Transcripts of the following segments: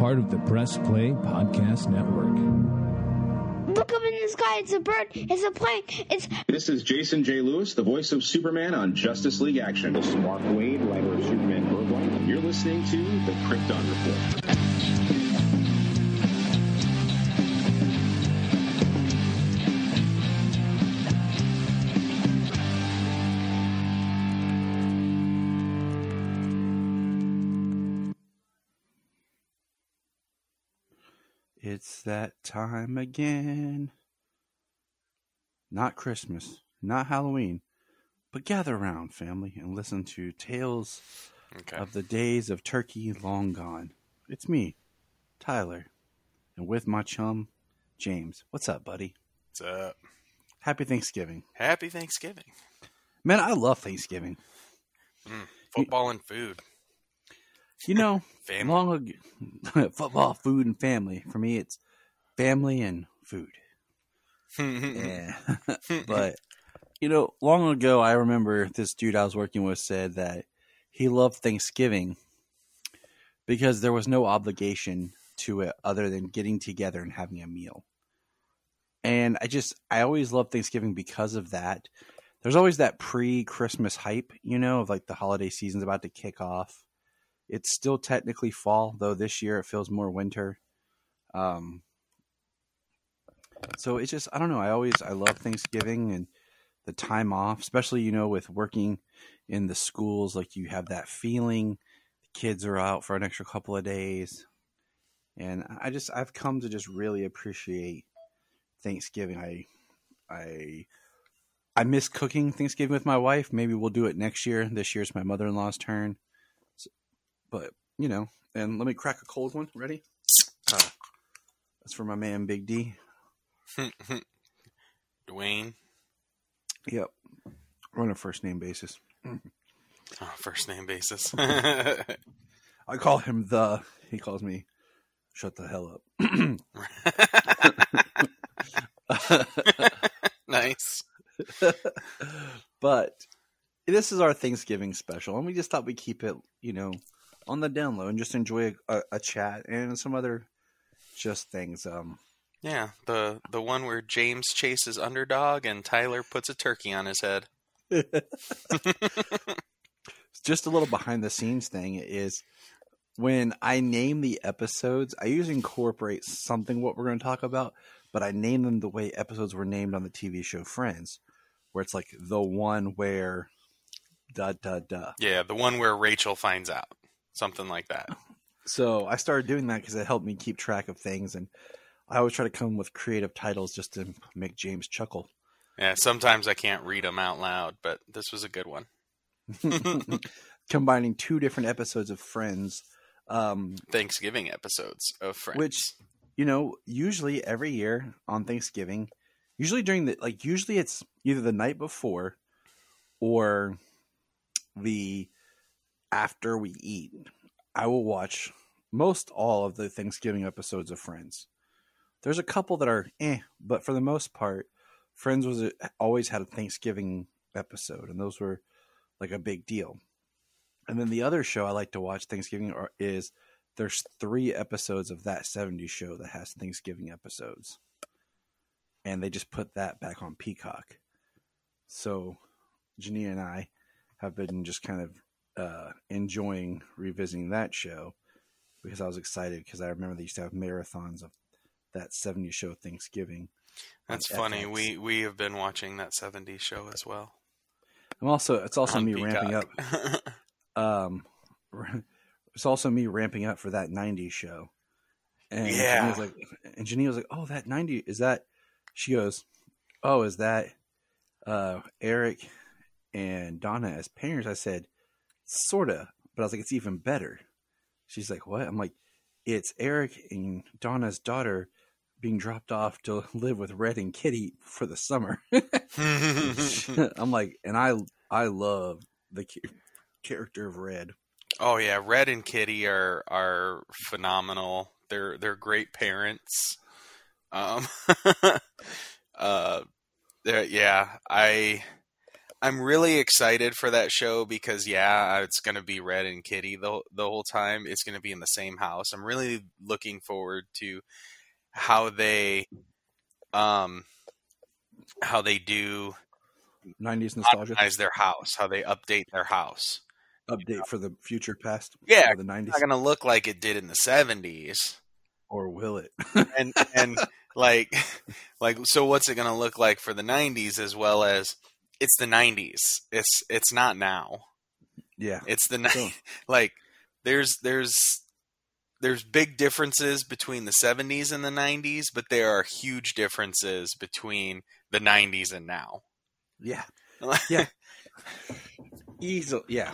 part of the Press Play Podcast Network. Look up in the sky, it's a bird, it's a plane, This is Jason J. Lewis, the voice of Superman on Justice League Action. This is Mark Wade, writer of Superman Birthright. You're listening to the Krypton Report. It's that time again. Not Christmas, not Halloween, but gather around, family, and listen to tales of the days of turkey long gone. It's me, Tyler, and with my chum, James. What's up, buddy? What's up? Happy Thanksgiving. Happy Thanksgiving. Man, I love Thanksgiving. Football and food. You know, Family. long ago, football, food, and family. For me, it's family and food. Yeah. But, you know, long ago, I remember this dude I was working with said that he loved Thanksgiving because there was no obligation to it other than getting together and having a meal. And I always loved Thanksgiving because of that. There's always that pre-Christmas hype, you know, of like the holiday season's about to kick off. It's still technically fall, though this year it feels more winter. So it's just, I don't know. I love Thanksgiving and the time off, especially, you know, with working in the schools, like you have that feeling. The kids are out for an extra couple of days. And I've come to just really appreciate Thanksgiving. I miss cooking Thanksgiving with my wife. Maybe we'll do it next year. This year's my mother-in-law's turn. But, you know, and let me crack a cold one. Ready? That's for my man, Big D. Dwayne. Yep. We're on a first name basis. Oh, first name basis. I call him he calls me, shut the hell up. Nice. But this is our Thanksgiving special, and we just thought we'd keep it, you know, on the down low and just enjoy a chat and some other just things. Yeah, the one where James chases underdog and Tyler puts a turkey on his head. Just a little behind the scenes thing is when I name the episodes, I usually incorporate something what we're going to talk about, but I name them the way episodes were named on the TV show Friends, where it's like the one where Yeah, the one where Rachel finds out. Something like that. So I started doing that because it helped me keep track of things, and I always try to come with creative titles just to make James chuckle. Yeah, sometimes I can't read them out loud, but this was a good one. Combining two different episodes of Friends. Thanksgiving episodes of Friends. Which, you know, usually every year on Thanksgiving, usually it's either the night before or the after we eat, I will watch most all of the Thanksgiving episodes of Friends. There's a couple that are but for the most part, Friends always had a Thanksgiving episode, and those were like a big deal. And then the other show I like to watch Thanksgiving is there's 3 episodes of That 70s Show that has Thanksgiving episodes. And they just put that back on Peacock. So Janine and I have been just kind of enjoying revisiting that show because I was excited because I remember they used to have marathons of That 70s Show Thanksgiving. That's funny. FX. We have been watching That 70s Show as well. It's also on me Peacock. ramping up. It's also me ramping up for That 90s Show. And yeah. Janine was like, "Oh, that 90 is that?" She goes, "Oh, is that Eric and Donna as parents?" I said, "Sorta," but I was like, "It's even better." She's like, "What?" I'm like, "It's Eric and Donna's daughter being dropped off to live with Red and Kitty for the summer." I'm like, and I love the character of Red. Oh yeah, Red and Kitty are phenomenal. They're great parents. Yeah, I'm really excited for that show because it's going to be Red and Kitty the whole time. It's going to be in the same house. I'm really looking forward to how they do 90s nostalgia. modernize their house, how they update their house. Update for the future past. Yeah, of the 90s. it's not going to look like it did in the 70s. Or will it? and like so what's it going to look like for the 90s, as well as it's the 90s. It's not now. Yeah. It's the Sure. like there's big differences between the 70s and the 90s, but there are huge differences between the 90s and now. Yeah. Yeah. Easily. Yeah.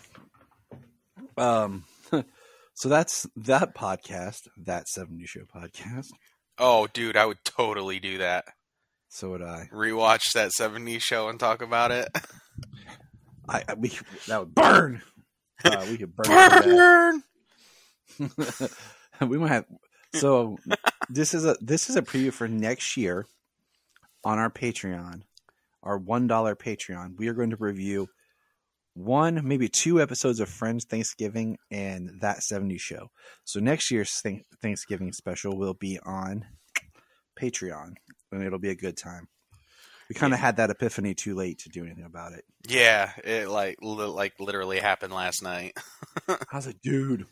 So that's that podcast, that 70s Show podcast. Oh, dude, I would totally do that. So would I. Rewatch that 70s show and talk about it. That would burn. We could burn. We might have. So this is a preview for next year on our Patreon, our $1 Patreon. We are going to review 1, maybe 2 episodes of Friends Thanksgiving and that 70s Show. So next year's Thanksgiving special will be on Patreon, and it'll be a good time. We kind of had that epiphany too late to do anything about it. Yeah, it like literally happened last night. I was like, dude.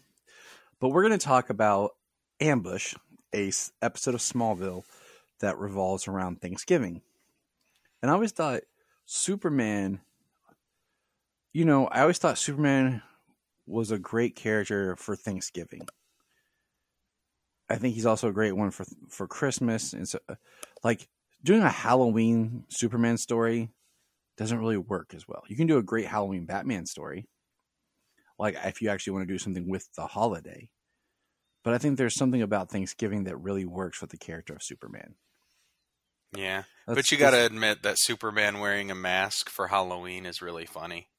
But we're going to talk about Ambush, a episode of Smallville that revolves around Thanksgiving. And I always thought Superman, I always thought Superman was a great character for Thanksgiving. I think he's also a great one for Christmas. And so, like, doing a Halloween Superman story doesn't really work as well. You can do a great Halloween Batman story, like if you actually want to do something with the holiday. But I think there's something about Thanksgiving that really works with the character of Superman. Yeah, but you got to admit that Superman wearing a mask for Halloween is really funny.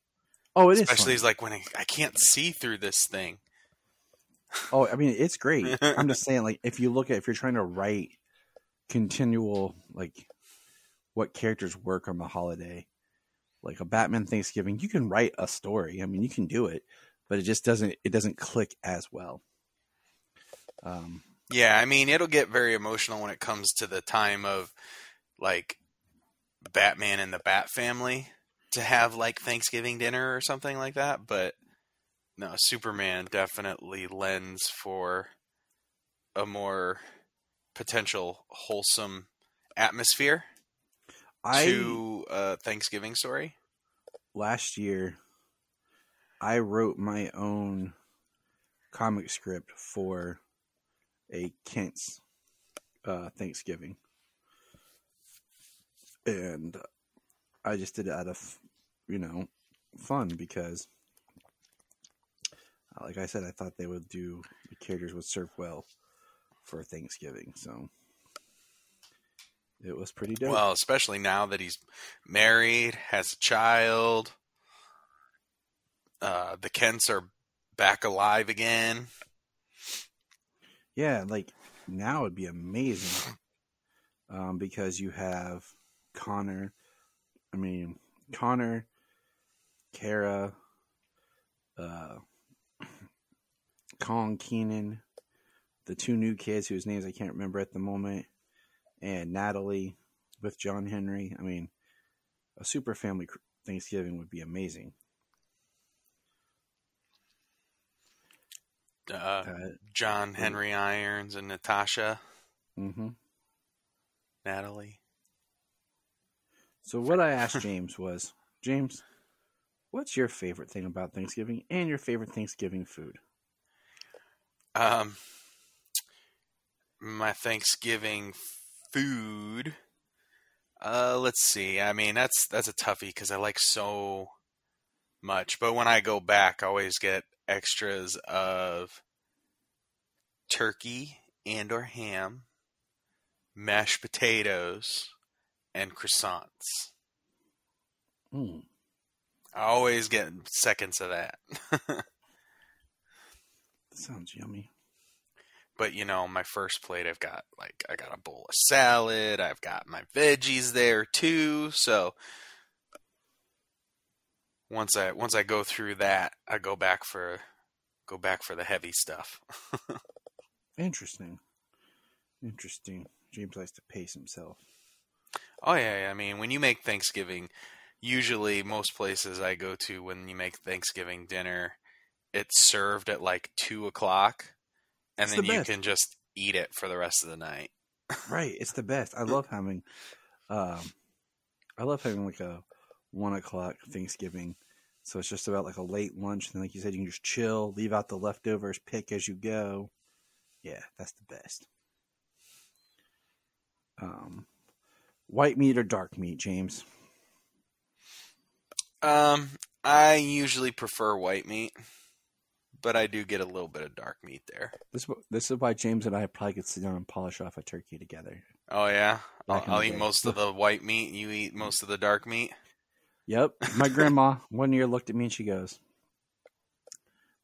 Oh, it is. Especially he's like, when I can't see through this thing. Oh, I mean, it's great. I'm just saying, like, if you're trying to write continual, like, what characters work on the holiday, like a Batman Thanksgiving, you can write a story. I mean, you can do it, but it just doesn't click as well. Yeah, I mean, it'll get very emotional when it comes to the time of, like, Batman and the Bat family to have, like, Thanksgiving dinner or something like that, but no, Superman definitely lends for a more potential wholesome atmosphere to a Thanksgiving story. Last year, I wrote my own comic script for a Kent's Thanksgiving. And I just did it out of, fun because, like I said, I thought the characters would serve well for Thanksgiving. So it was pretty dope. Well, especially now that he's married, has a child. The Kents are back alive again. Yeah, like now it'd be amazing because you have Connor, Kara, Kong Keenan, the 2 new kids whose names I can't remember at the moment, and Natalie with John Henry. I mean, a super family Thanksgiving would be amazing. John Henry Irons and Natasha. Mm-hmm. Natalie. So what I asked James was, James, what's your favorite thing about Thanksgiving and your favorite Thanksgiving food? My Thanksgiving food. Let's see. I mean, that's a toughie because I like so much. But when I go back, I always get extras of turkey and or ham, mashed potatoes, and croissants. Mm. I always get seconds of that. That sounds yummy. But, my first plate, I got a bowl of salad. I've got my veggies there, too. So, once I go through that, I go back for the heavy stuff. Interesting. James likes to pace himself. Oh yeah, I mean, when you make Thanksgiving, usually most places I go to when you make Thanksgiving dinner, it's served at like 2:00, and It's then the you best. can just eat it for the rest of the night. Right, it's the best. I love having like a 1:00 Thanksgiving. So it's just about like a late lunch, and like you said, you can just chill, leave out the leftovers, pick as you go. Yeah, that's the best. White meat or dark meat, James? I usually prefer white meat, but I do get a little bit of dark meat there. This is why James and I probably could sit down and polish off a turkey together. Oh yeah, Back in I'll the eat day. most of the white meat. You eat most of the dark meat. Yep. My grandma one year looked at me and she goes,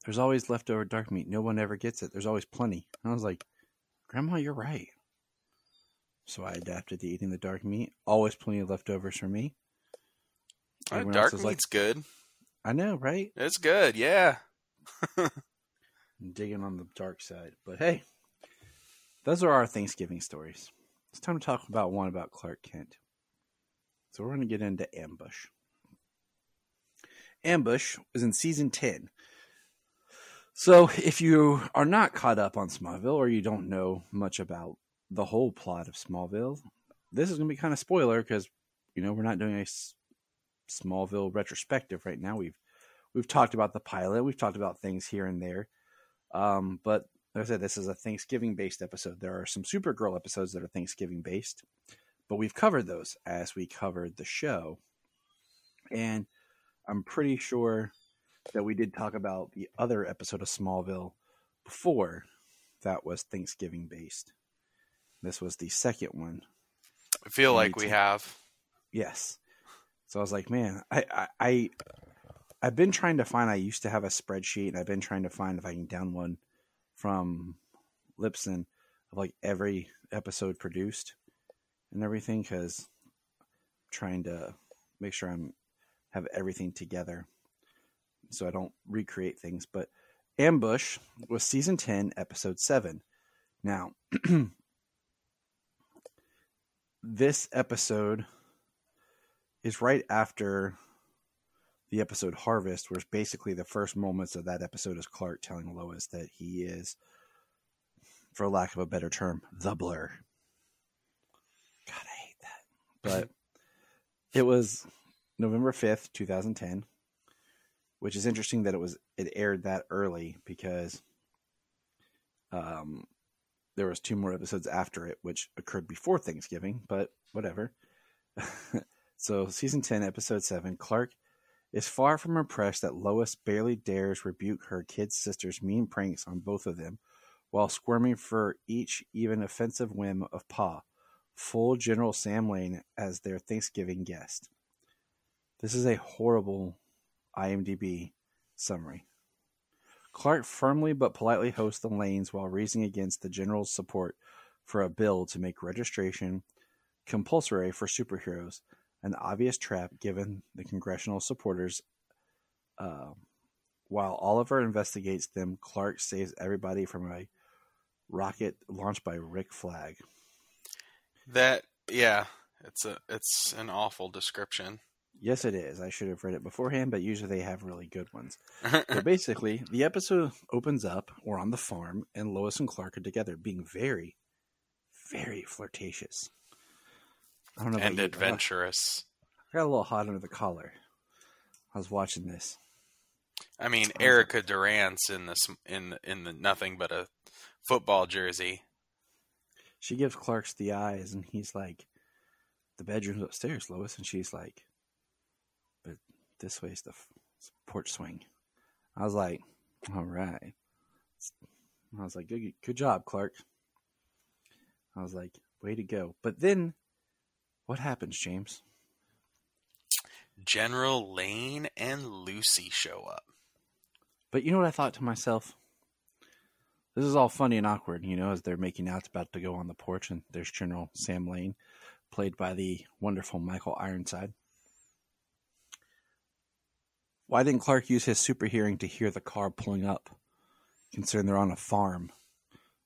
"There's always leftover dark meat. No one ever gets it. There's always plenty." And I was like, "Grandma, you're right." So I adapted to eating the dark meat. Always plenty of leftovers for me. Everyone else Dark is meat's good. I know, right? It's good, yeah. I'm digging on the dark side. But hey, those are our Thanksgiving stories. It's time to talk about one about Clark Kent. So we're going to get into Ambush. Ambush was in season 10. So if you are not caught up on Smallville, or you don't know much about the whole plot of Smallville, this is going to be kind of spoiler because, we're not doing a Smallville retrospective right now. We've talked about the pilot. We've talked about things here and there. But like I said, this is a Thanksgiving-based episode. There are some Supergirl episodes that are Thanksgiving-based, but we've covered those as we covered the show. And I'm pretty sure that we did talk about the other episode of Smallville before that was Thanksgiving-based. This was the second one. I feel like we have. Yes. So I was like, man, I've been trying to find, I used to have a spreadsheet, and I've been trying to find if I can down one from Libsyn of like every episode produced and everything, because I'm trying to make sure have everything together so I don't recreate things. But Ambush was season 10, episode 7. Now, this episode is right after the episode Harvest, where basically the first moments of that episode is Clark telling Lois that he is, for lack of a better term, the Blur. God, I hate that. But it was November 5th, 2010, which is interesting that it aired that early because there was 2 more episodes after it, which occurred before Thanksgiving, but whatever. So season 10, episode 7, Clark is far from impressed that Lois barely dares rebuke her kid sister's mean pranks on both of them, while squirming for each even offensive whim of Pa, full General Sam Lane as their Thanksgiving guest. This is a horrible IMDb summary. Clark firmly but politely hosts the Lanes while reasoning against the General's support for a bill to make registration compulsory for superheroes, an obvious trap given the congressional supporters. While Oliver investigates them, Clark saves everybody from a rocket launched by Rick Flag. It's an awful description. Yes, it is. I should have read it beforehand, but usually they have really good ones. So basically, the episode opens up, we're on the farm, and Lois and Clark are together, being very, very flirtatious. I don't know about And you, adventurous. I got a little hot under the collar. I was watching this. I mean, Erica Durant's in the nothing but a football jersey. She gives Clark's the eyes, and he's like, "The bedroom's upstairs, Lois," and she's like, "But this way's the porch swing." I was like, "All right." I was like, "Good job, Clark." I was like, "Way to go!" But then, what happens, James? General Lane and Lucy show up. But you know what I thought to myself? This is all funny and awkward, as they're making out, about to go on the porch, and there's General Sam Lane, played by the wonderful Michael Ironside. Why didn't Clark use his super hearing to hear the car pulling up, considering they're on a farm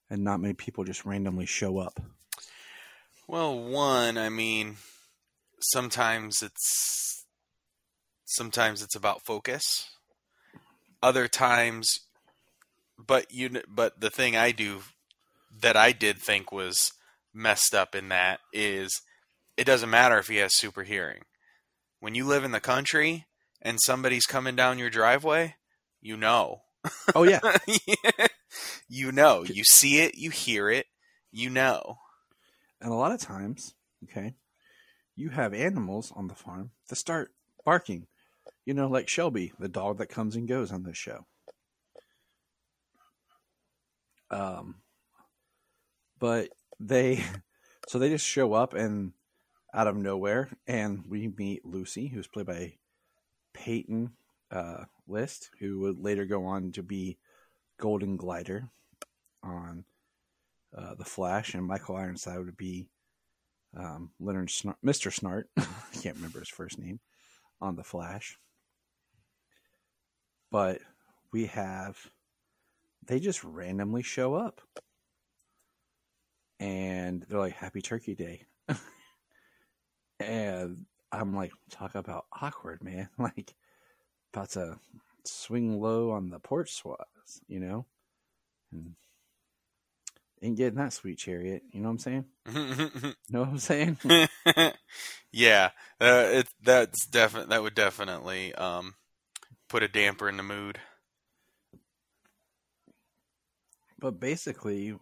and not many people just randomly show up? Well, one, I mean, sometimes it's about focus. Other times, but the thing I did think was messed up in that is it doesn't matter if he has super hearing. When you live in the country and somebody's coming down your driveway, you know. Oh, yeah. You know. You see it, you hear it, you know. And a lot of times, okay, you have animals on the farm that start barking. You know, like Shelby, the dog that comes and goes on this show. But they just show up and out of nowhere, and we meet Lucy, who's played by Peyton List, who would later go on to be Golden Glider on The Flash, and Michael Ironside would be Leonard Mr. Snart. I can't remember his first name on The Flash. But they just randomly show up. And they're like, Happy Turkey Day. And I'm like, talk about awkward, man. Like, about to swing low on the porch swats, you know? And ain't getting that sweet chariot. You know what I'm saying? Know what I'm saying? Yeah. That would definitely put a damper in the mood. But basically,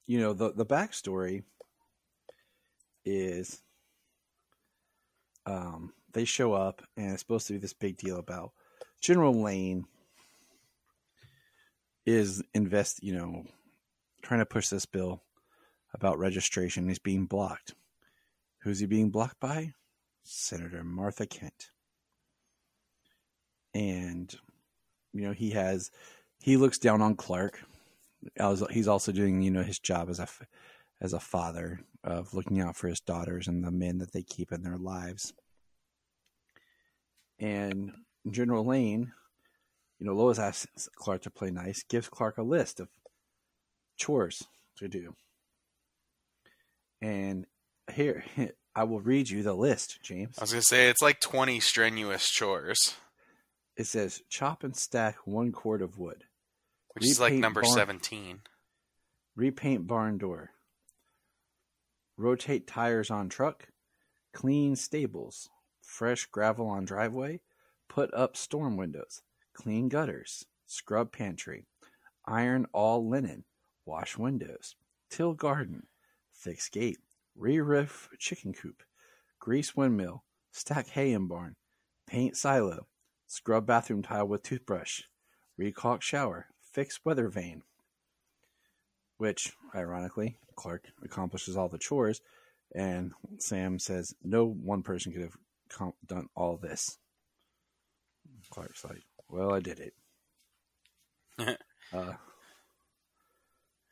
you know, the backstory is they show up, and it's supposed to be this big deal about General Lane is trying to push this bill about registration. He's being blocked. Who's he being blocked by? Senator Martha Kent. And, you know, he looks down on Clark. He's also doing, you know, his job as a father of looking out for his daughters and the men that they keep in their lives. And General Lane, you know, Lois asks Clark to play nice, gives Clark a list of chores to do. And here, I will read you the list, James. I was going to say, it's like 20 strenuous chores. It says, chop and stack 1 cord of wood. Which is like number 17. Repaint barn door. Rotate tires on truck. Clean stables. Fresh gravel on driveway. Put up storm windows. Clean gutters. Scrub pantry. Iron all linen. Wash windows. Till garden. Fix gate. Re-roof chicken coop. Grease windmill. Stack hay in barn. Paint silo. Scrub bathroom tile with toothbrush. Recaulk shower. Fix weather vane. Which, ironically, Clark accomplishes all the chores, and Sam says no one person could have done all this. Clark's like, well, I did it.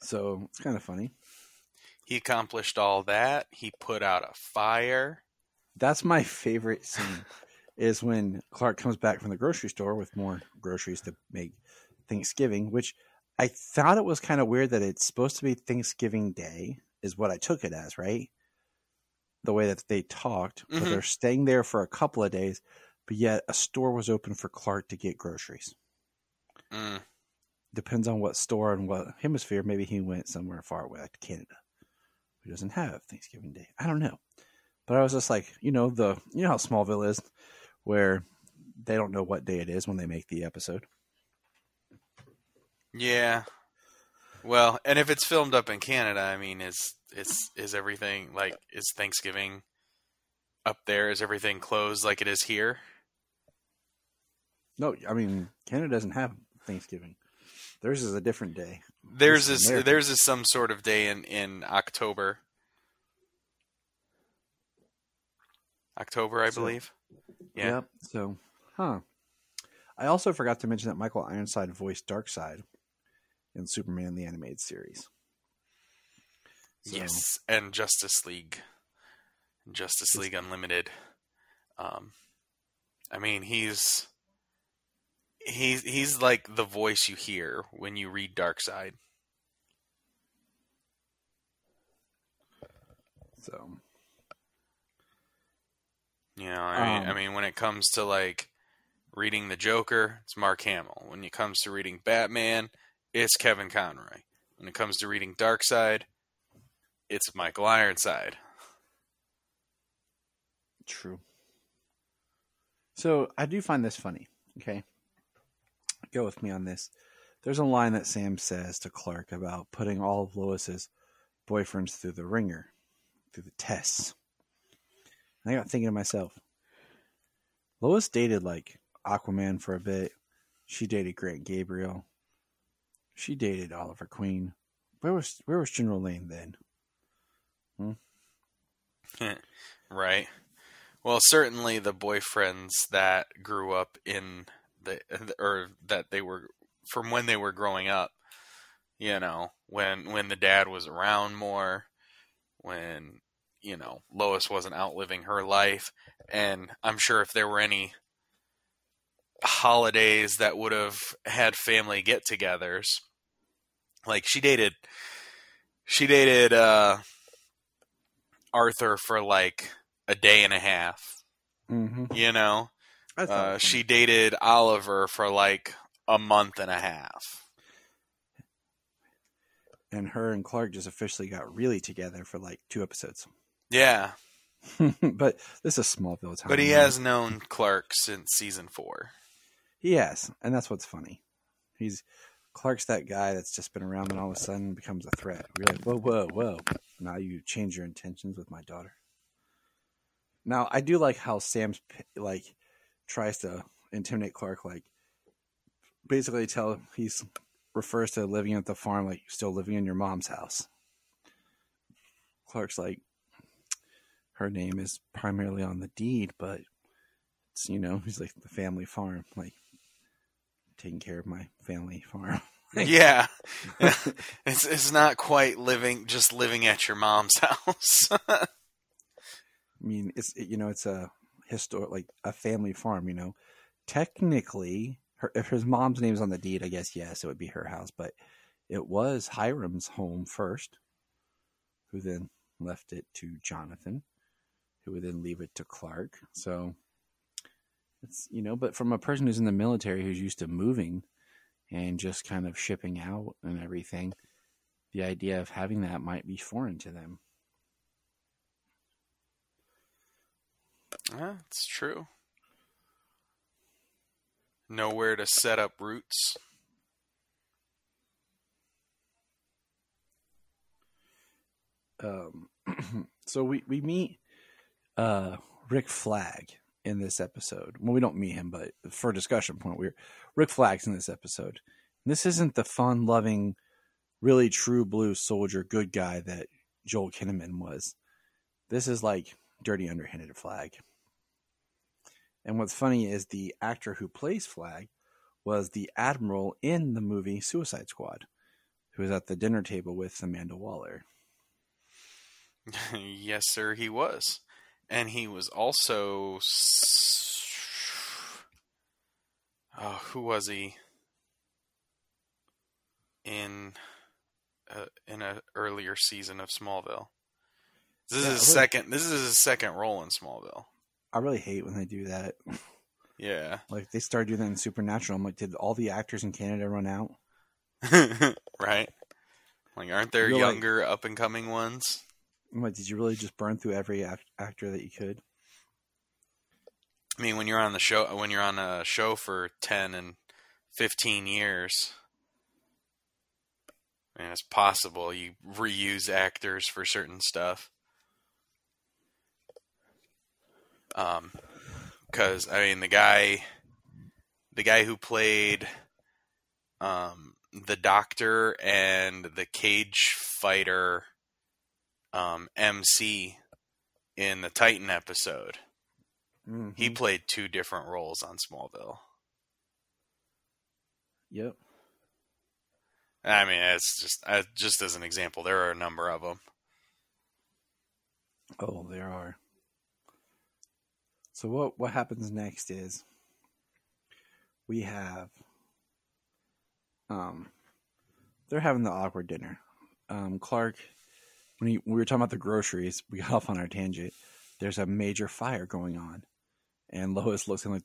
So it's kind of funny. He accomplished all that. He put out a fire. That's my favorite scene, is when Clark comes back from the grocery store with more groceries to make Thanksgiving, which I thought it was kind of weird that it's supposed to be Thanksgiving Day, is what I took it as, right? The way that they talked, but they're staying there for a couple of days, but yet a store was open for Clark to get groceries. Depends on what store and what hemisphere. Maybe he went somewhere far away, like Canada, who doesn't have Thanksgiving Day. I don't know. But I was just like, you know how Smallville is, where they don't know what day it is when they make the episode. Yeah. Well, and if it's filmed up in Canada, I mean, is everything, like, is Thanksgiving up there? Is everything closed like it is here? No, I mean, Canada doesn't have Thanksgiving. Theirs is a different day. Theirs is some sort of day in October. October, I believe. Yeah. Yep. So, I also forgot to mention that Michael Ironside voiced Darkseid in Superman the Animated Series. So, yes, and Justice League Unlimited. I mean, he's he's like the voice you hear when you read Darkseid. So, You know, I mean, when it comes to like reading the Joker, it's Mark Hamill. When it comes to reading Batman, it's Kevin Conroy. When it comes to reading Darkseid, it's Michael Ironside. true. So I do find this funny. Okay, go with me on this. There's a line that Sam says to Clark about putting all of Lois's boyfriends through the ringer, through the tests. And I got thinking to myself, Lois dated like Aquaman for a bit. She dated Grant Gabriel. She dated Oliver Queen. Where was General Lane then? Right. Well, certainly the boyfriends that grew up in or that they were from when they were growing up, you know, when the dad was around more, when, you know, Lois wasn't outliving her life. And I'm sure if there were any holidays that would have had family get-togethers, like she dated Arthur for like a day and a half. Mm-hmm. You know, I thought she dated Oliver for like a month and a half. and her and Clark just officially got really together for like 2 episodes. Yeah, But this is Smallville time. but he has known Clark since season 4. He has, and that's what's funny. Clark's that guy that's just been around and all of a sudden becomes a threat. We're like, whoa. Now you change your intentions with my daughter. Now, I do like how Sam's like tries to intimidate Clark, like basically refers to living at the farm like you're still living in your mom's house. Clark's like, her name is primarily on the deed, but it's, you know, he's like the family farm, like taking care of my family farm. Yeah, it's not quite just living at your mom's house. I mean, it's a like a family farm. You know, technically, if his mom's name's on the deed, I guess yes, it would be her house. But it was Hiram's home first, who then left it to Jonathan, who would then leave it to Clark. So it's, you know, but from a person who's in the military who's used to moving and just kind of shipping out and everything, the idea of having that might be foreign to them. It's true. Nowhere to set up roots. So we meet Rick Flag in this episode. Well, we don't meet him, but for a discussion point, Rick Flag's in this episode. And this isn't the fun-loving, really true blue soldier good guy that Joel Kinnaman was. This is like dirty, underhanded Flag. And what's funny is the actor who plays Flag was the admiral in the movie Suicide Squad, who was at the dinner table with Amanda Waller. Yes, sir, he was. And he was also... who was he? In an earlier season of Smallville. This is his second role in Smallville. I really hate when they do that. Yeah. Like, they started doing that in Supernatural. I'm like, did all the actors in Canada run out? Right? Like, aren't there younger, up-and-coming ones? I'm like, did you really just burn through every actor that you could? I mean, when you're on a show for 10 and 15 years, I mean, it's possible you reuse actors for certain stuff. Because I mean, the guy who played the Doctor and the cage fighter MC in the Titan episode, Mm-hmm. he played 2 different roles on Smallville. Yep. I mean, it's just as an example, there are a number of them. Oh, there are. So what happens next is we have they're having the awkward dinner. Clark, when we were talking about the groceries, we got off on our tangent. There's a major fire going on, and Lois looks at him like,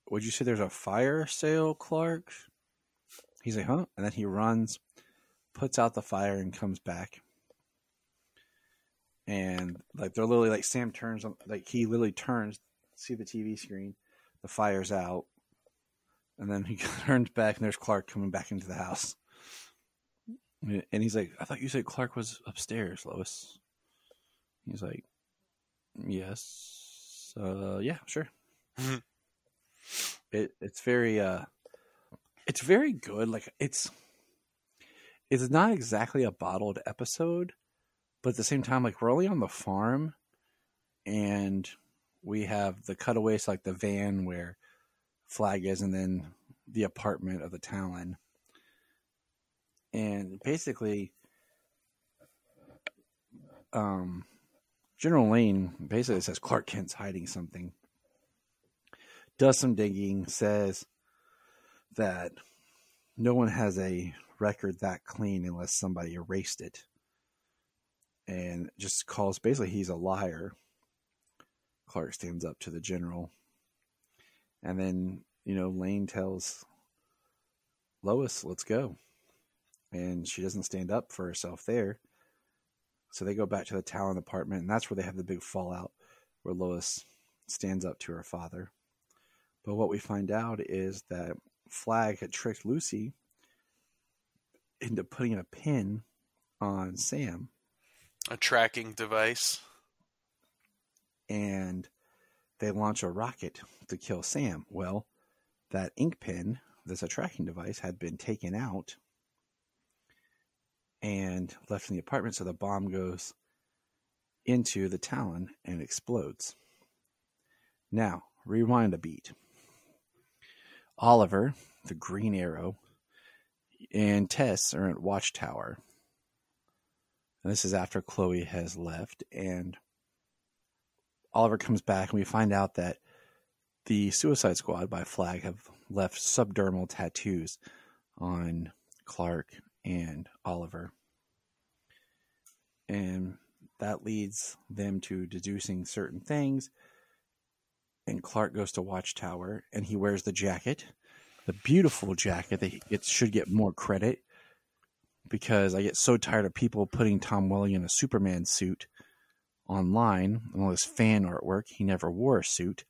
"Would you say there's a fire sale, Clark?" He's like, "Huh?" And then he runs, puts out the fire, and comes back. And like they're literally like Sam turns on, like he literally turns, see the TV screen, the fire's out, and then he turns back and there's Clark coming back into the house. And he's like, "I thought you said Clark was upstairs, Lois." He's like, "Yes, yeah, sure." It's very good. Like it's not exactly a bottled episode. But at the same time, like we're only on the farm, and we have the cutaways, like the van where Flag is, and then the apartment of the Talon. And basically, General Lane basically says Clark Kent's hiding something. Does some digging, says that no one has a record that clean unless somebody erased it. And just calls, basically, he's a liar. Clark stands up to the general. And then, Lane tells Lois, "Let's go." And she doesn't stand up for herself there. So they go back to the Talon apartment, and that's where they have the big fallout, where Lois stands up to her father. But what we find out is that Flag had tricked Lucy into putting a pin on Sam. A tracking device. And they launch a rocket to kill Sam. Well, that ink pen, that's a tracking device, had been taken out and left in the apartment, so the bomb goes into the Talon and explodes. Now, rewind a beat. Oliver, the Green Arrow, and Tess are at Watchtower. And this is after Chloe has left, and Oliver comes back, and we find out that the Suicide Squad by Flag have left subdermal tattoos on Clark and Oliver. And that leads them to deducing certain things. And Clark goes to Watchtower, and he wears the jacket, the beautiful jacket that should get more credit. Because I get so tired of people putting Tom Welling in a Superman suit online, and all this fan artwork. He never wore a suit.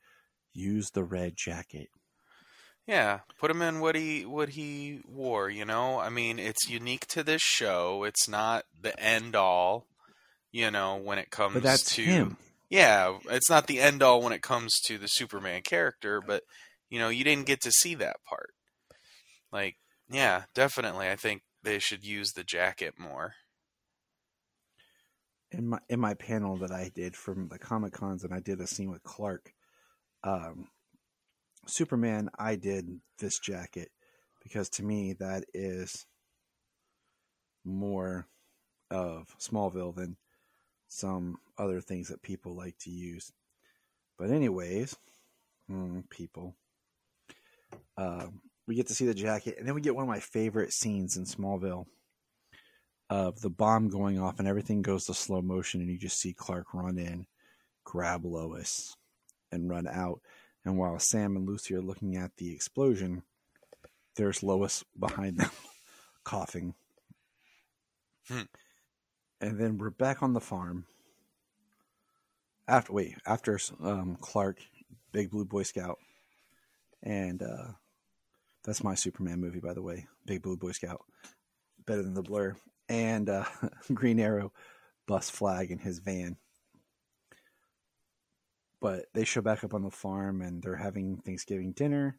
Use the red jacket. Yeah, put him in what he wore, I mean, it's unique to this show. It's not the end all, when it comes but that's to him. Yeah, it's not the end all when it comes to the Superman character, but you didn't get to see that part. Like, yeah, definitely. I think they should use the jacket more. In my panel that I did from the Comic-Cons, and I did a scene with Clark, Superman, I did this jacket because to me that is more of Smallville than some other things that people like to use. But anyways, people, we get to see the jacket, and then we get one of my favorite scenes in Smallville of the bomb going off, and everything goes to slow motion, and you just see Clark run in, grab Lois, and run out. And while Sam and Lucy are looking at the explosion, there's Lois behind them, coughing. And then we're back on the farm. After Clark, Big Blue Boy Scout, and that's my Superman movie, by the way. Big Blue Boy Scout, better than the Blur. And Green Arrow busts Flag in his van. But they show back up on the farm, and they're having Thanksgiving dinner,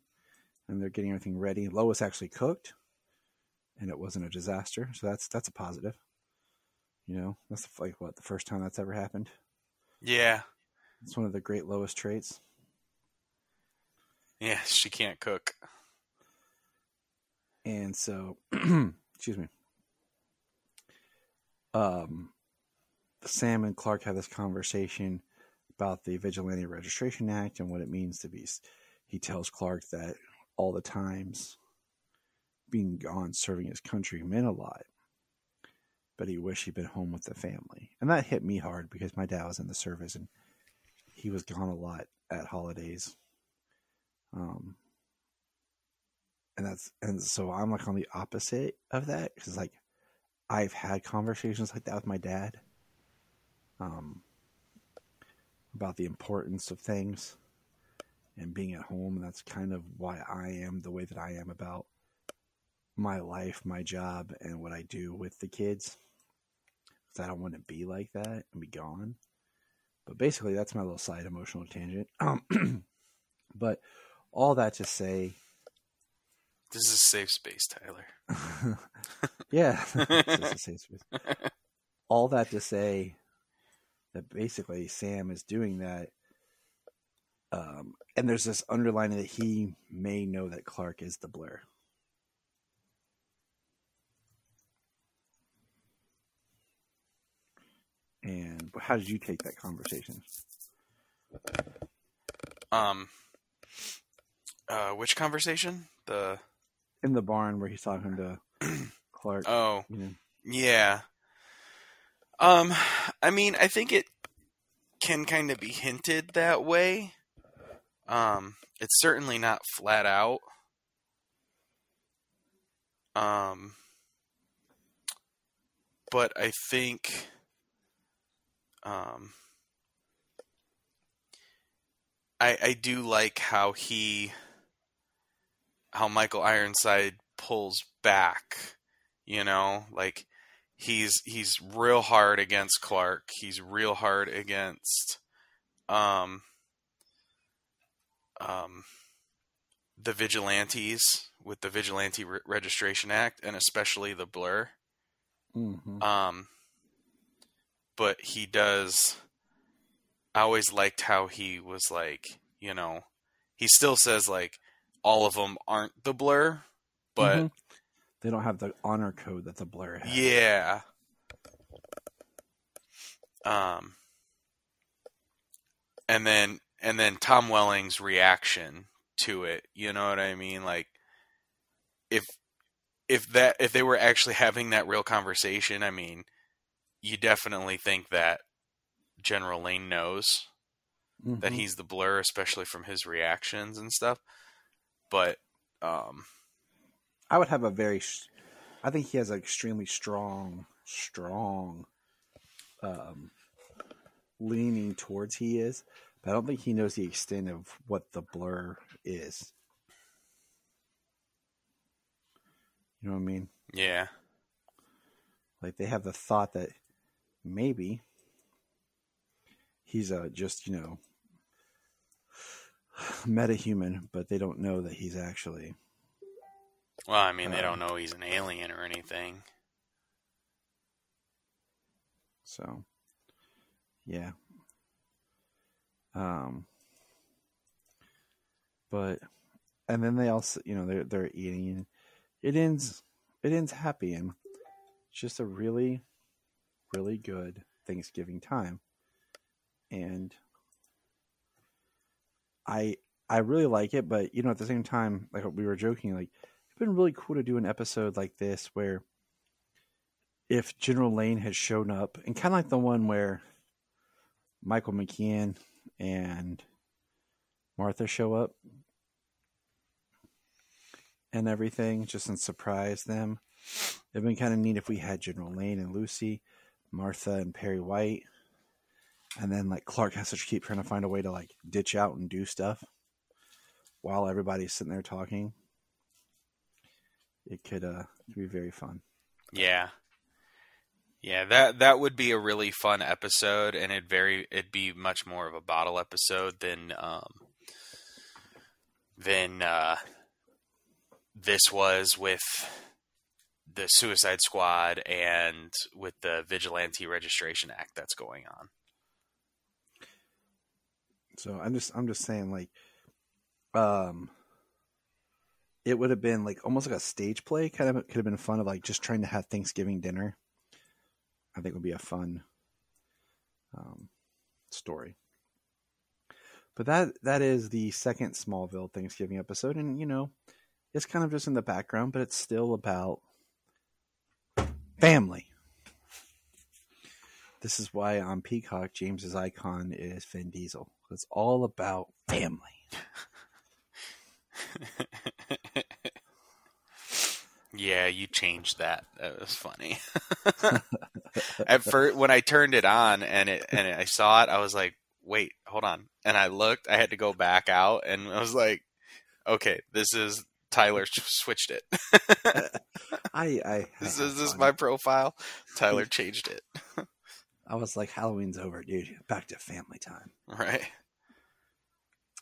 and they're getting everything ready. Lois actually cooked, and it wasn't a disaster, so that's a positive. That's like the first time that's ever happened. Yeah, it's one of the great Lois traits. Yeah, she can't cook. And so, excuse me. Sam and Clark have this conversation about the Vigilante Registration Act and what it means to be. He tells Clark that all the times being gone serving his country meant a lot, but he wished he'd been home with the family. And that hit me hard because my dad was in the service and he was gone a lot at holidays. And so I'm like on the opposite of that, because like I've had conversations like that with my dad about the importance of things and being at home. And that's kind of why I am the way that I am about my life, my job, and what I do with the kids, because I don't want to be like that and be gone. But basically that's my little side emotional tangent. But all that to say, this is a safe space, Tyler. yeah, this is a safe space. All that to say that basically Sam is doing that. And there's this underlining that he may know that Clark is the Blur. And how did you take that conversation? Which conversation? In the barn where he's talking to Clark. Oh, you know? Yeah. I mean, I think it can kind of be hinted that way. It's certainly not flat out. But I think, I do like how Michael Ironside pulls back, you know, like he's real hard against Clark. He's real hard against, the vigilantes with the Vigilante Registration Act, and especially the Blur. Mm-hmm. But he does. I always liked how he was like, you know, he still says like all of them aren't the Blur, but they don't have the honor code that the Blur has. Yeah. And then Tom Welling's reaction to it, you know what I mean? Like if they were actually having that real conversation, I mean, you definitely think that General Lane knows that he's the Blur, especially from his reactions and stuff. But I would have I think he has an extremely strong leaning towards he is, but I don't think he knows the extent of what the Blur is. You know what I mean? Yeah. Like they have the thought that maybe he's just, you know, metahuman, but they don't know that he's actually. Well, I mean, they don't know he's an alien or anything. So, yeah. But, and then they also, you know, they're eating, and it ends happy, and it's just a really, really good Thanksgiving time. And I really like it, but, you know, at the same time, like we were joking, like, it'd been really cool to do an episode like this where if General Lane had shown up, and kind of like the one where Michael McKean and Martha show up and everything, just and surprise them. It'd been kind of neat if we had General Lane and Lucy, Martha and Perry White, and then like Clark has to keep trying to find a way to like ditch out and do stuff while everybody's sitting there talking. It could be very fun. Yeah. Yeah, that would be a really fun episode, and it'd be much more of a bottle episode than this was with the Suicide Squad and with the Vigilante Registration Act that's going on. So I'm just saying, like, it would have been like almost like a stage play. Kind of could have been fun of like just trying to have Thanksgiving dinner. I think would be a fun story. But that is the second Smallville Thanksgiving episode, and it's kind of just in the background, but it's still about family. This is why on Peacock, James's icon is Vin Diesel. It's all about family. Yeah, you changed that. That was funny. At first, when I turned it on and I saw it, I was like, "Wait, hold on." And I looked. I had to go back out, and I was like, "Okay, this is Tyler switched it." This is my profile. Tyler changed it. I was like, Halloween's over, dude. Back to family time. Right.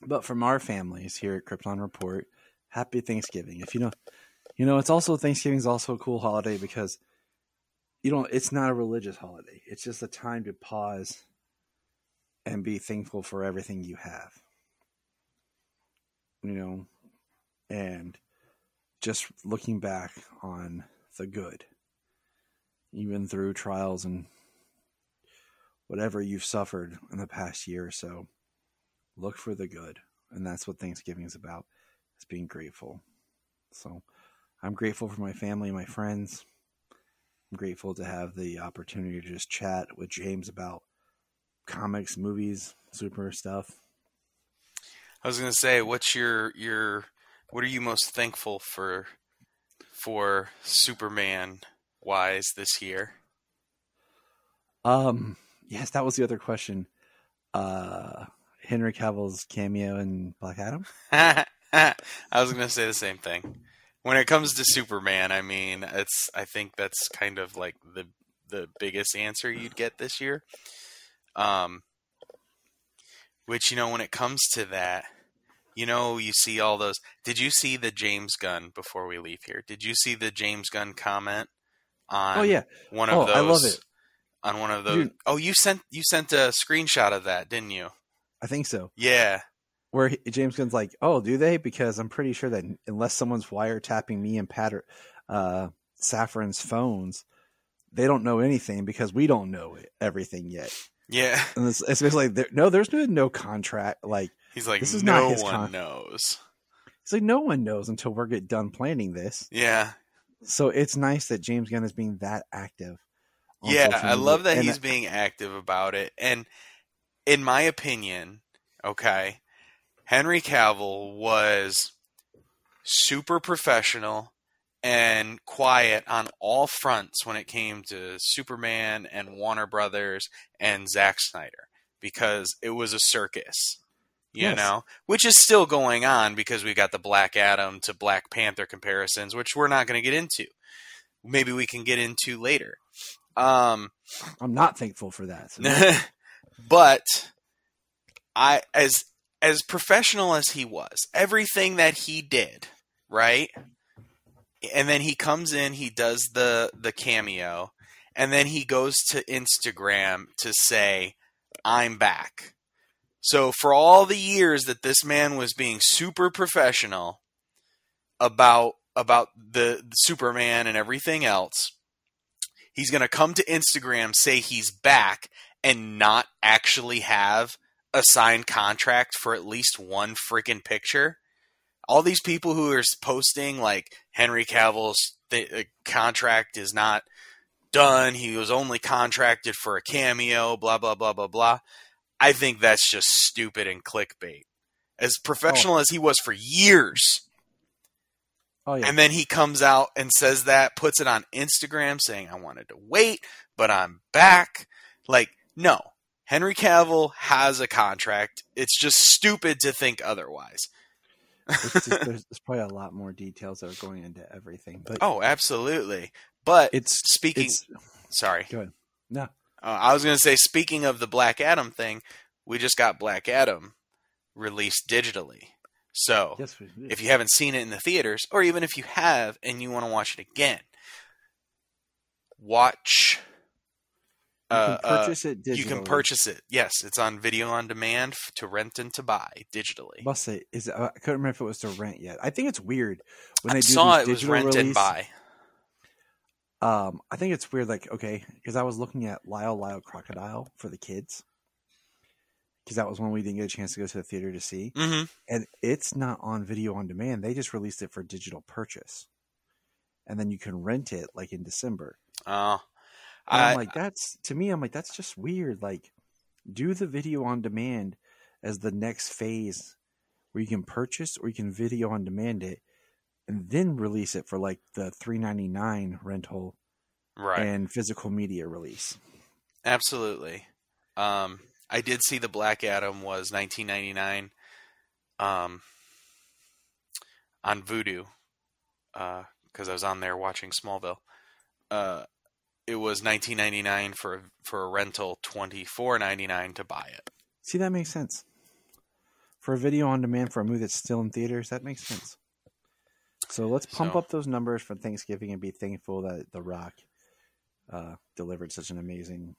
But from our families here at Krypton Report, happy Thanksgiving. If it's also Thanksgiving is also a cool holiday because it's not a religious holiday. It's just a time to pause and be thankful for everything you have. And just looking back on the good, even through trials and whatever you've suffered in the past year or so, look for the good. And that's what Thanksgiving is about, is being grateful. So I'm grateful for my family, my friends. I'm grateful to have the opportunity to just chat with James about comics, movies, super stuff. I was going to say, what are you most thankful for Superman wise this year? Yes, that was the other question. Henry Cavill's cameo in Black Adam. I was going to say the same thing. When it comes to Superman, I mean, I think that's kind of like the biggest answer you'd get this year. Which, when it comes to that, you see all those. Did you see the James Gunn, before we leave here? Did you see the James Gunn comment on one of those? I love it. On one of those. Dude. Oh, you sent a screenshot of that, didn't you? I think so. Yeah. Where James Gunn's like, oh, do they? Because I'm pretty sure that unless someone's wiretapping me and Safran's phones, they don't know anything because we don't know everything yet. Yeah. And it's basically there's no contract. Like, he's like, this is no not his one knows. He's like, no one knows until we're done planning this. Yeah. So it's nice that James Gunn is being that active. Yeah, I love that he's being active about it. And in my opinion, okay, Henry Cavill was super professional and quiet on all fronts when it came to Superman and Warner Brothers and Zack Snyder, because it was a circus, you know, which is still going on because we got the Black Adam to Black Panther comparisons, which we're not going to get into. Maybe we can get into later. I'm not thankful for that. So. But as professional as he was, everything that he did, right? And then he comes in, he does the cameo, and then he goes to Instagram to say, "I'm back." So for all the years that this man was being super professional about the Superman and everything else, he's going to come to Instagram, say he's back, and not actually have a signed contract for at least one freaking picture. All these people who are posting like Henry Cavill's contract is not done, he was only contracted for a cameo, blah, blah, blah, blah, blah. I think that's just stupid and clickbait. As professional as he was for years. Oh, yeah. And then he comes out and says that, puts it on Instagram saying, I wanted to wait, but I'm back. Like, no. Henry Cavill has a contract. It's just stupid to think otherwise. There's probably a lot more details that are going into everything. But oh, absolutely. But sorry. Go ahead. No. I was going to say, speaking of the Black Adam thing, we just got Black Adam released digitally. So yes, if you haven't seen it in the theaters, or even if you have and you want to watch it again, watch. You can purchase it digitally. You can purchase it. Yes, it's on video on demand to rent and to buy digitally. I must say, I couldn't remember if it was to rent yet. I think it's weird when they do saw these it was rent and buy. I think it's weird, like, okay, because I was looking at Lyle Crocodile for the kids. because that was one we didn't get a chance to go to the theater to see. Mm-hmm. And it's not on video on demand. They just released it for digital purchase. And then you can rent it like in December. Oh. I'm like, that's just weird. Like, do the video on demand as the next phase where you can purchase or you can video on demand it and then release it for like the $3.99 rental and physical media release. Absolutely. I did see the Black Adam was $19.99 on Vudu because I was on there watching Smallville. It was $19.99 for a rental, $24.99 to buy it. See, that makes sense. For a video on demand for a movie that's still in theaters, that makes sense. So let's pump up those numbers for Thanksgiving and be thankful that The Rock delivered such an amazing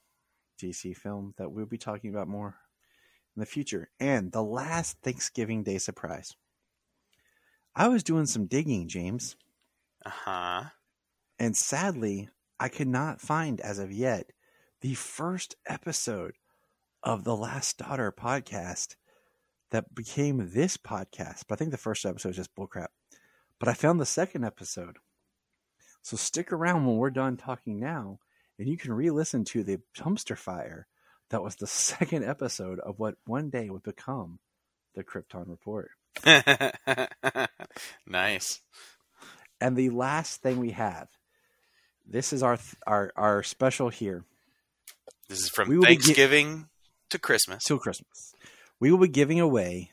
DC film that we'll be talking about more in the future. And the last Thanksgiving Day surprise. I was doing some digging, James. Uh-huh. And sadly, I could not find, as of yet, the first episode of the Last Daughter podcast that became this podcast. But I think the first episode was just bullcrap. But I found the second episode. So stick around when we're done talking now, and you can re-listen to the dumpster fire that was the second episode of what one day would become the Krypton Report. Nice. And the last thing we have, this is our special here. This is from Thanksgiving to Christmas. Till Christmas. We will be giving away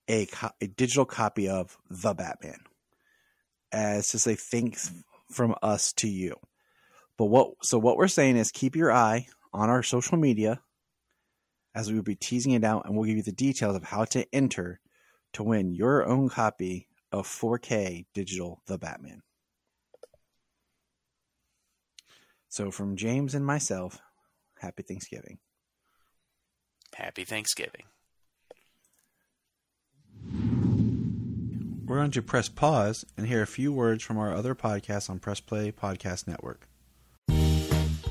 a digital copy of The Batman as to say thanks from us to you. But what we're saying is keep your eye on our social media as we will be teasing it out, and we'll give you the details of how to enter to win your own copy of 4K digital The Batman. So from James and myself, happy Thanksgiving. Happy Thanksgiving. We're going to press pause and hear a few words from our other podcasts on Press Play Podcast Network.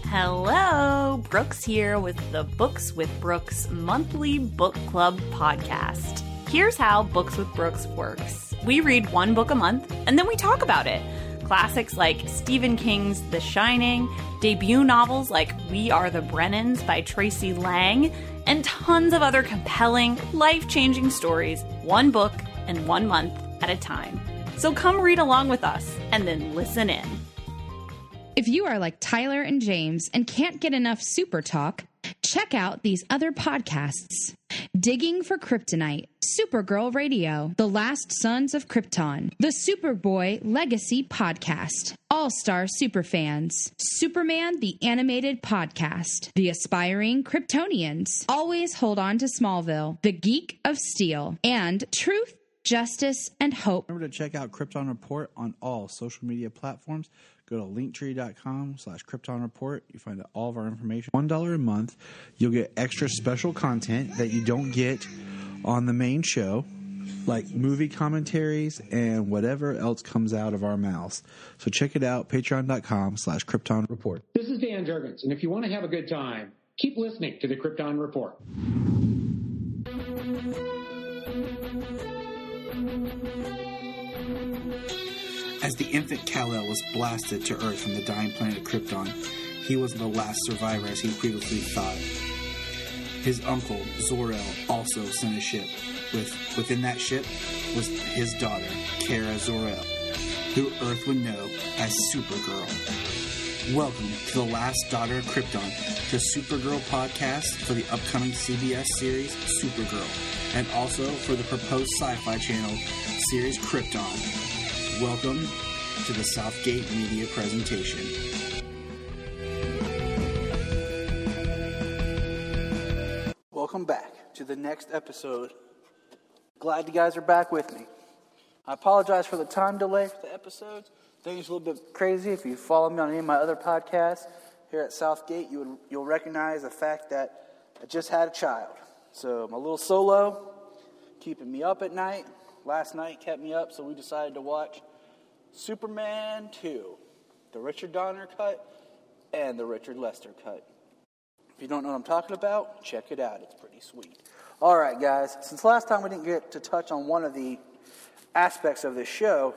Hello, Brooks here with the Books with Brooks monthly book club podcast. Here's how Books with Brooks works. We read one book a month, and then we talk about it. Classics like Stephen King's The Shining, debut novels like We Are the Brennans by Tracy Lang, and tons of other compelling, life-changing stories, one book and 1 month at a time. So come read along with us, and then listen in. If you are like Tyler and James and can't get enough super talk, check out these other podcasts. Digging for Kryptonite, Supergirl Radio, The Last Sons of Krypton, the Superboy Legacy Podcast, All-Star Superfans, Superman the Animated Podcast, The Aspiring Kryptonians, Always Hold On to Smallville, The Geek of Steel, and Truth, Justice, and Hope. Remember to check out Krypton Report on all social media platforms. Go to linktree.com/Krypton Report. You find all of our information. $1 a month. You'll get extra special content that you don't get on the main show, like movie commentaries and whatever else comes out of our mouths. So check it out, patreon.com/Krypton Report. This is Dan Jurgens, and if you want to have a good time, keep listening to the Krypton Report. As the infant Kal-El was blasted to Earth from the dying planet Krypton, he was the last survivor as he previously thought. His uncle, Zor-El, also sent a ship. Within that ship was his daughter, Kara Zor-El, who Earth would know as Supergirl. Welcome to The Last Daughter of Krypton, the Supergirl podcast for the upcoming CBS series Supergirl, and also for the proposed Sci-Fi Channel series Krypton. Welcome to the Southgate Media presentation. Welcome back to the next episode. Glad you guys are back with me. I apologize for the time delay for the episodes. Things are a little bit crazy. If you follow me on any of my other podcasts here at Southgate, you'll recognize the fact that I just had a child. So I'm a little solo, keeping me up at night. Last night kept me up, so we decided to watch Superman 2, the Richard Donner cut and the Richard Lester cut. If you don't know what I'm talking about, check it out. It's pretty sweet. All right, guys. Since last time we didn't get to touch on one of the aspects of this show,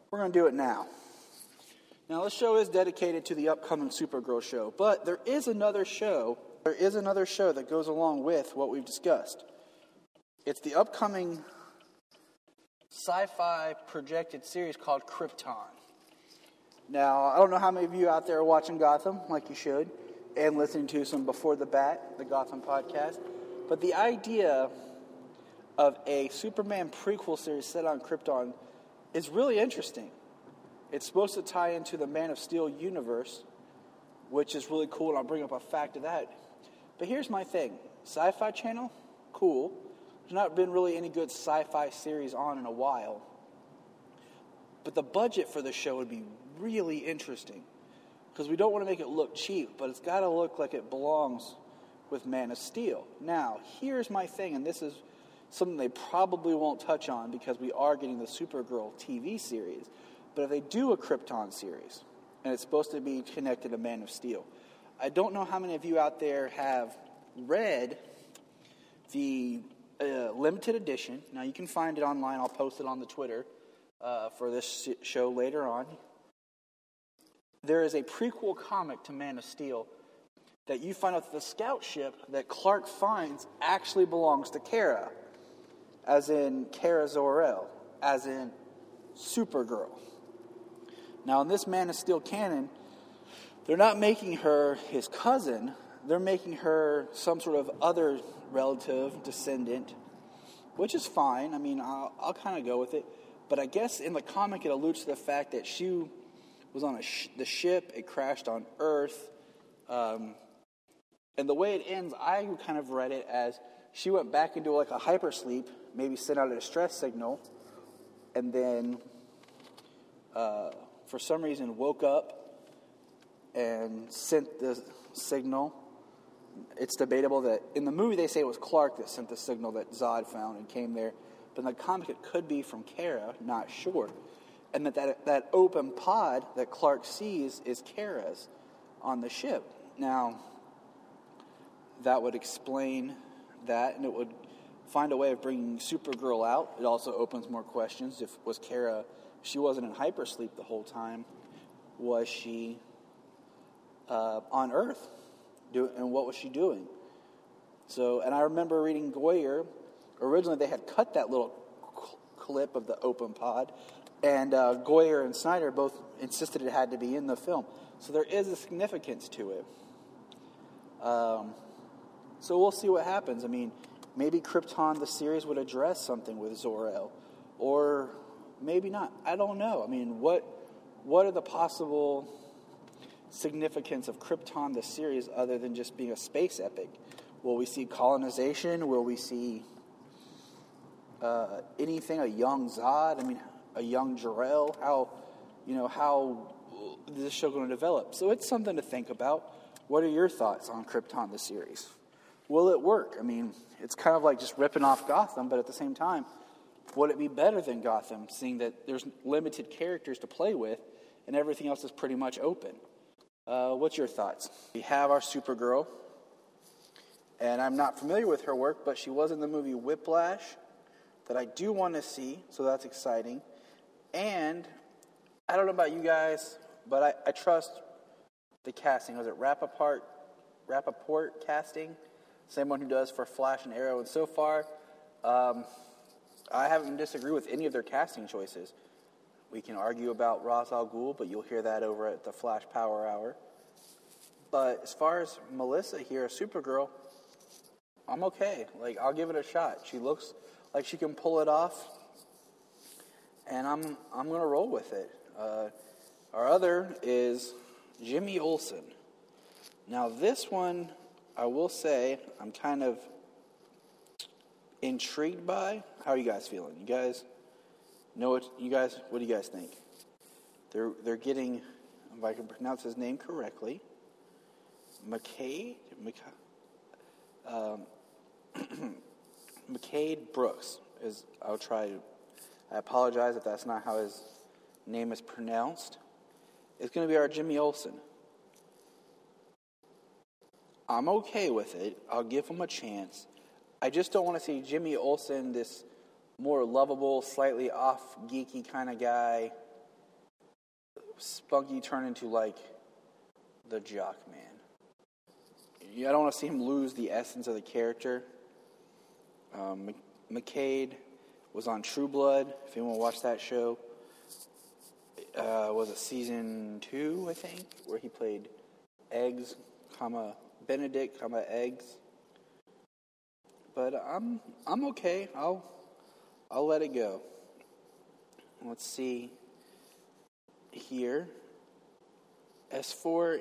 we're going to do it now. Now, this show is dedicated to the upcoming Supergirl show, but there is another show that goes along with what we've discussed. It's the upcoming sci-fi projected series called Krypton. Now, I don't know how many of you out there are watching Gotham, like you should, and listening to some Before the Bat, the Gotham podcast, but the idea of a Superman prequel series set on Krypton is really interesting. It's supposed to tie into the Man of Steel universe, which is really cool, and I'll bring up a fact of that. But here's my thing. Sci-Fi Channel, cool. There's not been really any good sci-fi series on in a while. But the budget for the show would be really interesting, because we don't want to make it look cheap, but it's got to look like it belongs with Man of Steel. Now, here's my thing, and this is something they probably won't touch on because we are getting the Supergirl TV series. But if they do a Krypton series, and it's supposed to be connected to Man of Steel, I don't know how many of you out there have read the limited edition. Now, you can find it online. I'll post it on the Twitter for this show later on. There is a prequel comic to Man of Steel that you find out that the scout ship that Clark finds actually belongs to Kara, as in Kara Zor-El, as in Supergirl. Now, in this Man of Steel canon, they're not making her his cousin. They're making her some sort of other relative, descendant, which is fine. I mean, I'll kind of go with it. But I guess in the comic it alludes to the fact that she was on the ship. It crashed on Earth. And the way it ends, I kind of read it as she went back into like a hypersleep, maybe sent out a distress signal, and then for some reason woke up and sent the signal. It's debatable that in the movie they say it was Clark that sent the signal that Zod found and came there, but in the comic it could be from Kara, not sure. And that open pod that Clark sees is Kara's on the ship. Now, that would explain that, and it would find a way of bringing Supergirl out. It also opens more questions. Was Kara, she wasn't in hypersleep the whole time, was she on Earth? And what was she doing? So, and I remember reading Goyer. Originally, they had cut that little clip of the open pod, and Goyer and Snyder both insisted it had to be in the film. So there is a significance to it. So we'll see what happens. I mean, maybe Krypton, the series, would address something with Zor-El, or maybe not. I don't know. I mean, what are the possible significance of Krypton, the series, other than just being a space epic? Will we see colonization? Will we see anything? A young Zod? I mean, a young Jor-El? How is this show going to develop? So it's something to think about. What are your thoughts on Krypton, the series? Will it work? I mean, it's kind of like just ripping off Gotham, but at the same time, would it be better than Gotham, seeing that there's limited characters to play with and everything else is pretty much open? What's your thoughts? We have our Supergirl, and I'm not familiar with her work, but she was in the movie Whiplash that I do want to see, so that's exciting. And I don't know about you guys, but I trust the casting. Was it Rappaport casting? Same one who does for Flash and Arrow. And so far, I haven't disagreed with any of their casting choices. We can argue about Ra's al Ghul, but you'll hear that over at the Flash Power Hour. But as far as Melissa here, Supergirl, I'm okay. Like, I'll give it a shot. She looks like she can pull it off, and I'm going to roll with it. Our other is Jimmy Olsen. Now, this one, I will say, I'm kind of intrigued by. How are you guys feeling? You guys know what do you guys think? They're getting, if I can pronounce his name correctly, McCade Brooks. I apologize if that's not how his name is pronounced. It's going to be our Jimmy Olsen. I'm okay with it. I'll give him a chance. I just don't want to see Jimmy Olsen, this more lovable, slightly off geeky kind of guy, Spunky, turn into like the jock man. I don't want to see him lose the essence of the character. McCade was on True Blood, if anyone watched that show. Was it season 2, I think, where he played Eggs, Benedict, Eggs. But I'm okay. I'll let it go. Let's see here. As for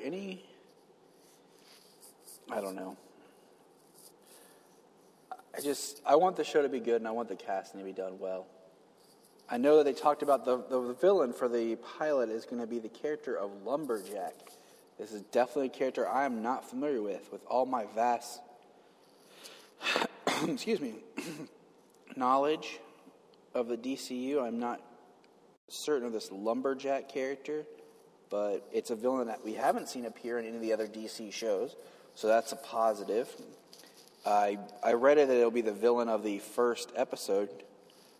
I don't know. I want the show to be good, and I want the casting to be done well. I know that they talked about the villain for the pilot is going to be the character of Lumberjack. This is definitely a character I am not familiar with all my vast knowledge of the DCU. I'm not certain of this Lumberjack character, but it's a villain that we haven't seen appear in any of the other DC shows, so that's a positive. I read it that it'll be the villain of the first episode,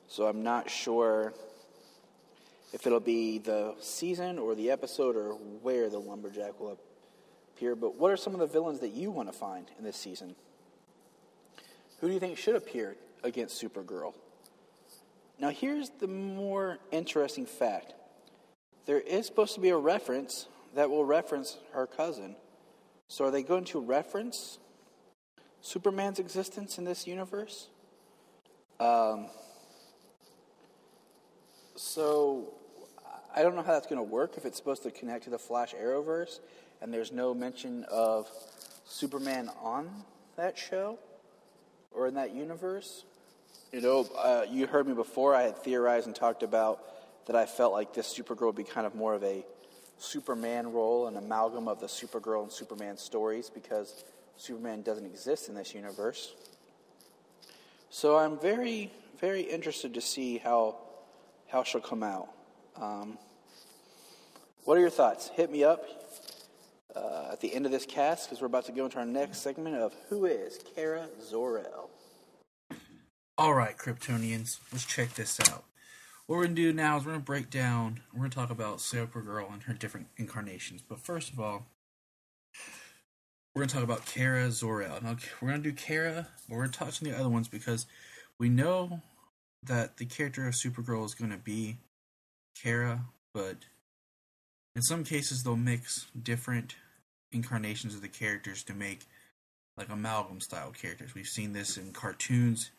so I'm not sure if it'll be the season or the episode or where the Lumberjack will appear. But what are some of the villains that you want to find in this season? Who do you think should appear against Supergirl? Now here's the more interesting fact. There is supposed to be a reference that will reference her cousin. So are they going to reference Superman's existence in this universe? So I don't know how that's going to work if it's supposed to connect to the Flash Arrowverse and there's no mention of Superman on that show or in that universe. You heard me before. I had theorized and talked about that I felt like this Supergirl would be kind of more of a Superman role, an amalgam of the Supergirl and Superman stories, because Superman doesn't exist in this universe. So I'm very, very interested to see how she'll come out. What are your thoughts? Hit me up at the end of this cast, because we're about to go into our next segment of Who is Kara Zor-El? All right, Kryptonians, let's check this out. What we're going to do now is we're going to break down, we're going to talk about Supergirl and her different incarnations. But first of all, we're going to talk about Kara Zor-El. Now, we're going to do Kara, but we're going to touch on the other ones because we know that the character of Supergirl is going to be Kara, but in some cases they'll mix different incarnations of the characters to make like amalgam style characters. We've seen this in cartoons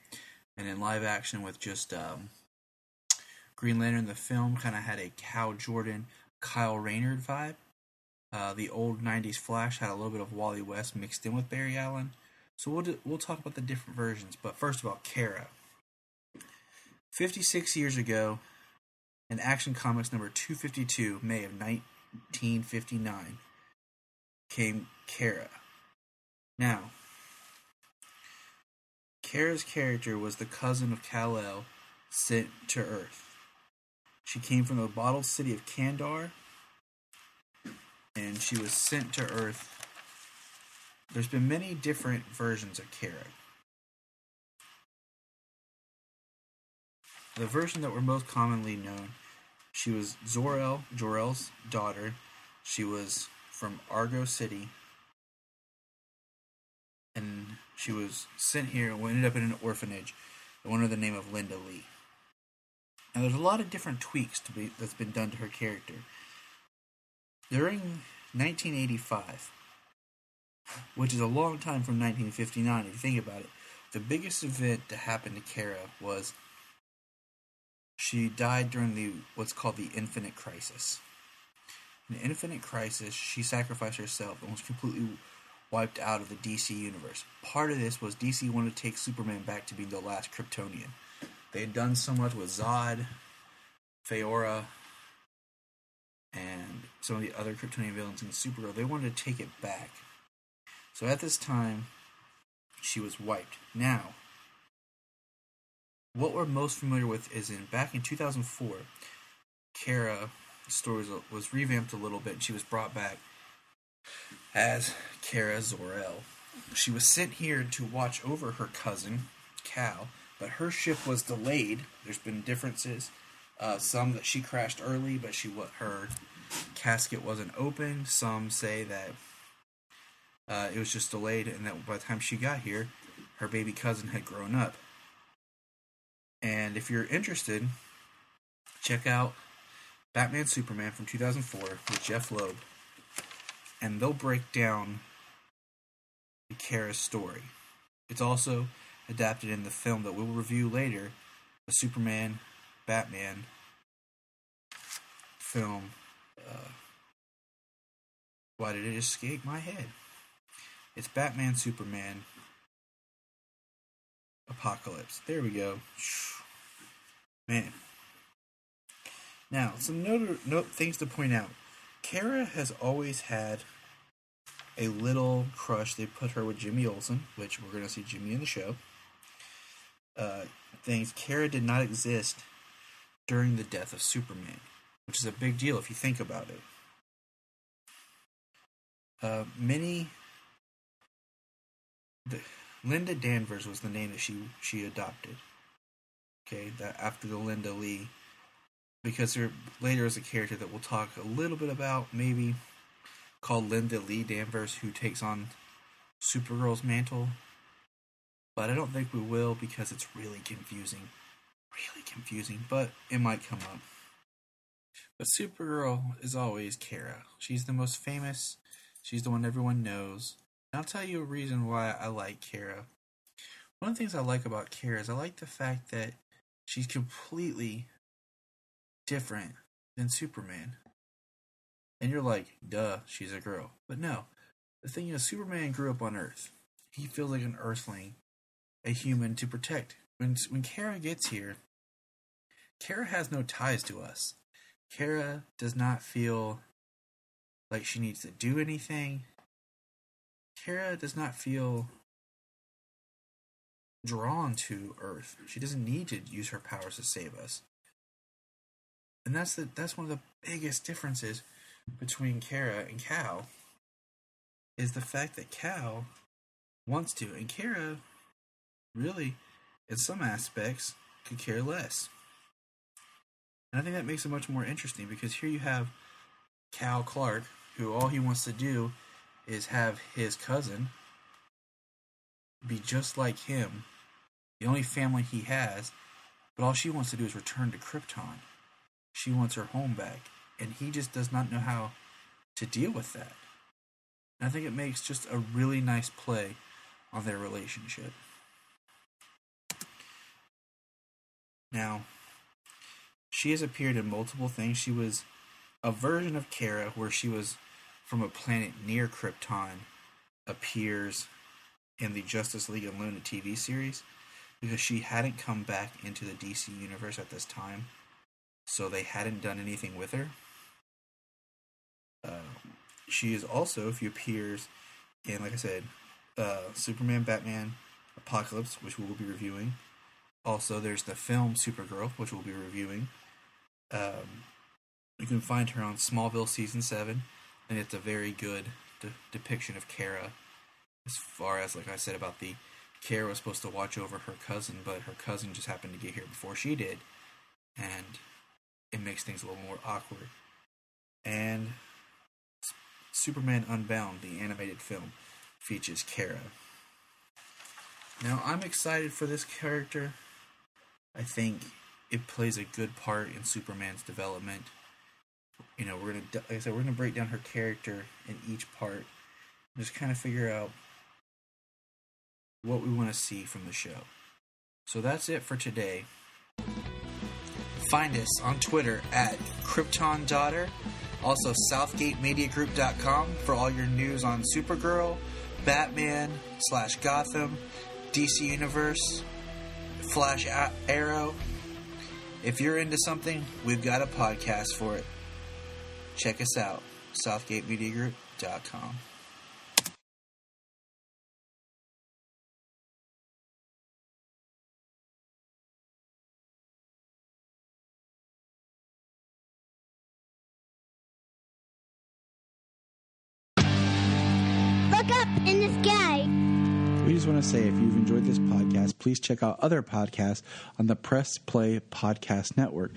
and in live action with just Green Lantern, the film, kind of had a Hal Jordan, Kyle Rayner vibe. The old 90s Flash had a little bit of Wally West mixed in with Barry Allen. So we'll talk about the different versions. But first of all, Kara. 56 years ago, in Action Comics number 252, May of 1959, came Kara. Now, Kara's character was the cousin of Kal-El sent to Earth. She came from the bottled city of Kandar, and she was sent to Earth. There's been many different versions of Kara. The version that were most commonly known, she was Jor-El's daughter. She was from Argo City, and she was sent here and ended up in an orphanage, under the name of Linda Lee. Now, there's a lot of different tweaks that's been done to her character. During 1985, which is a long time from 1959 if you think about it, the biggest event to happen to Kara was she died during what's called the Infinite Crisis. In the Infinite Crisis, she sacrificed herself and was completely wiped out of the DC universe. Part of this was DC wanted to take Superman back to being the last Kryptonian. They had done so much with Zod, Faora, and some of the other Kryptonian villains in Supergirl. They wanted to take it back. So at this time, she was wiped. Now, what we're most familiar with is back in 2004, Kara's story was revamped a little bit, and she was brought back as Kara Zor-El. she was sent here to watch over her cousin, Cal, but her ship was delayed. There's been differences. Some that she crashed early, but her casket wasn't open. Some say that it was just delayed, and that by the time she got here, her baby cousin had grown up. And if you're interested, check out Batman Superman from 2004 with Jeff Loeb, and they'll break down Kara's story. It's also adapted in the film that we'll review later, the Superman Batman film. Why did it escape my head? It's Batman Superman Apocalypse. There we go. Man. Now, some note things to point out. Kara has always had a little crush. They put her with Jimmy Olsen, which we're going to see Jimmy in the show. Kara did not exist during the death of Superman, which is a big deal if you think about it. Linda Danvers was the name that she adopted. Okay, that after the Linda Lee, because there later is a character that we'll talk a little bit about, maybe called Linda Lee Danvers, who takes on Supergirl's mantle. But I don't think we will because it's really confusing. But it might come up. But Supergirl is always Kara. She's the most famous. She's the one everyone knows. And I'll tell you a reason why I like Kara. One of the things I like about Kara is I like the fact that she's completely different than Superman. And you're like, duh, she's a girl. But no. The thing is, Superman grew up on Earth. He feels like an Earthling, a human to protect. When Kara gets here, Kara has no ties to us. Kara does not feel like she needs to do anything. Kara does not feel drawn to Earth. She doesn't need to use her powers to save us. And that's one of the biggest differences between Kara and Cal, is the fact that Cal wants to, and Kara really, in some aspects, could care less. And I think that makes it much more interesting, because here you have Cal Clark, who all he wants to do is have his cousin be just like him, the only family he has, but all she wants to do is return to Krypton. She wants her home back, and he just does not know how to deal with that. And I think it makes just a really nice play on their relationship. Now, she has appeared in multiple things. She was a version of Kara where she was from a planet near Krypton, appears in the Justice League and Luna TV series, because she hadn't come back into the DC universe at this time, so they hadn't done anything with her. She is also, she appears in, like I said, Superman, Batman, Apocalypse, which we will be reviewing. Also, there's the film Supergirl, which we'll be reviewing. You can find her on Smallville Season 7, and it's a very good depiction of Kara. As far as, like I said, about Kara was supposed to watch over her cousin, but her cousin just happened to get here before she did, and it makes things a little more awkward. And Superman Unbound, the animated film, features Kara. Now, I'm excited for this character. I think it plays a good part in Superman's development. You know, like I said, we're gonna break down her character in each part and just kind of figure out what we want to see from the show. So that's it for today. Find us on Twitter at KryptonDaughter. Also, SouthgateMediaGroup.com for all your news on Supergirl, Batman / Gotham, DC Universe, Flash Arrow. If you're into something, we've got a podcast for it. Check us out, SouthgateMediaGroup.com. Look up in the sky. just want to say, if you've enjoyed this podcast, please check out other podcasts on the Press Play Podcast Network.